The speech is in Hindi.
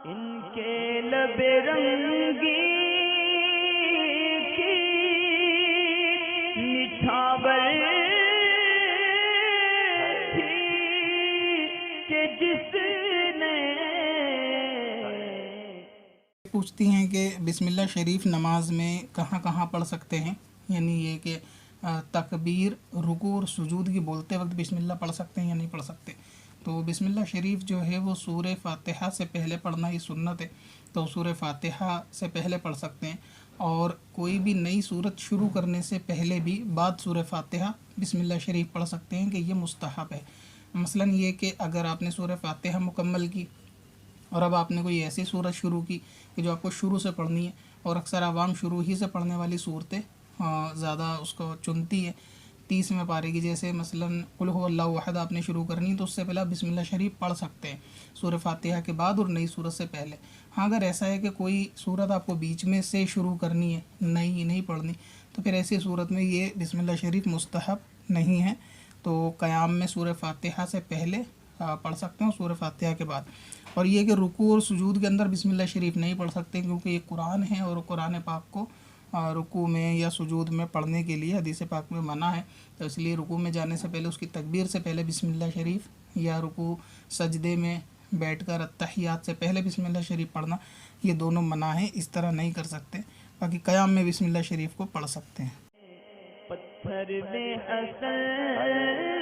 इनके लबे रंगी की निछावर थी कि जिसने पूछती हैं कि बिस्मिल्लाह शरीफ नमाज में कहाँ कहाँ पढ़ सकते हैं, यानी ये कि तकबीर, रुकू और सुजूद की बोलते वक्त बिस्मिल्लाह पढ़ सकते हैं या नहीं पढ़ सकते। तो बिस्मिल्लाह शरीफ जो है वो सूरह फातिहा से पहले पढ़ना ही सुन्नत है, तो सूरह फातिहा से पहले पढ़ सकते हैं। और कोई भी नई सूरत शुरू करने से पहले भी बाद सूरह फातिहा बिस्मिल्लाह शरीफ पढ़ सकते हैं कि ये मुस्तहब है। मसलन ये कि अगर आपने सूरह फातिहा मुकम्मल की और अब आपने कोई ऐसी सूरत शुरू की कि जो आपको शुरू से पढ़नी है, और अक्सर आवाम शुरू ही से पढ़ने वाली सूरतें ज़्यादा उसको चुनती है 30वें पारे की, जैसे मसलन कुल हुवल्लाहु अहद आपने शुरू करनी तो उससे पहले आप बिस्मिल्लाह शरीफ पढ़ सकते हैं सूरह फातिहा के बाद और नई सूरत से पहले। हाँ, अगर ऐसा है कि कोई सूरत आपको बीच में से शुरू करनी है, नहीं पढ़नी, तो फिर ऐसी सूरत में ये बिस्मिल्लाह शरीफ मुस्तहब नहीं है। तो क़याम में सूरह फातिहा से पहले पढ़ सकते हैं सूरह फातिहा के बाद। और ये कि रुकू और सुजूद के अंदर बिस्मिल्लाह शरीफ नहीं पढ़ सकते, क्योंकि ये कुरान है और कुरान पाक को रुकू में या सुजूद में पढ़ने के लिए हदीस पाक में मना है। तो इसलिए रुकू में जाने से पहले, उसकी तकबीर से पहले बिस्मिल्लाह शरीफ, या रुकू सजदे में बैठकर अत्तहियात से पहले बिस्मिल्लाह शरीफ पढ़ना, ये दोनों मना है, इस तरह नहीं कर सकते। बाकी क़याम में बिस्मिल्लाह शरीफ को पढ़ सकते हैं। पत्थर में असल